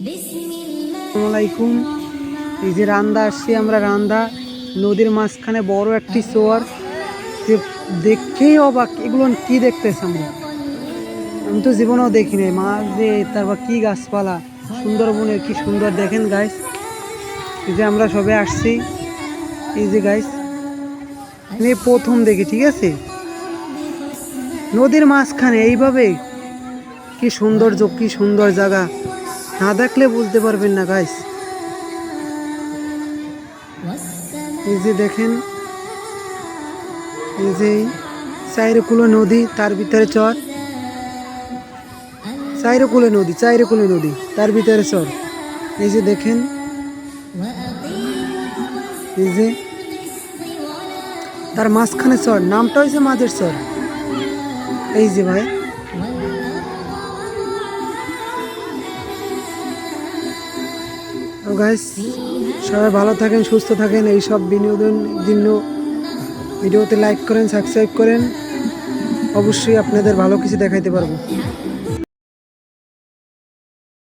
আসসালামু আলাইকুম। এই যে রান্দা আসছি আমরা, রান্দা নদীর মাঝখানে বড় একটি চর, যে দেখেই অবাক, এগুলো কি দেখতেছি আমরা, আমি তো জীবনেও দেখিনি। মাছ যে, তারপর কি গাছপালা, সুন্দরবনের কি সুন্দর দেখেন গাইস। এই যে আমরা সবে আসছি, এই যে গাইস আমি প্রথম দেখি, ঠিক আছে, নদীর মাঝখানে এইভাবে কি সৌন্দর্য, কি সুন্দর জায়গা, না দেখলে বুঝতে পারবেন না গাইস। এই যে দেখেন, এই যে চাইরকুলো নদী, তার ভিতরে চর, চাইরকুলো নদী, চাইরকুলো নদী, তার ভিতরে চর। এই যে দেখেন, এই যে তার মাঝখানে চর, নামটা হয়েছে মাঝের চর। এই যে ভাই, গাইস সবাই ভালো থাকেন, সুস্থ থাকেন। এইসব বিনোদন জন্য ভিডিওতে লাইক করেন, সাবস্ক্রাইব করেন, অবশ্যই আপনাদের ভালো কিছু দেখাইতে পারবো।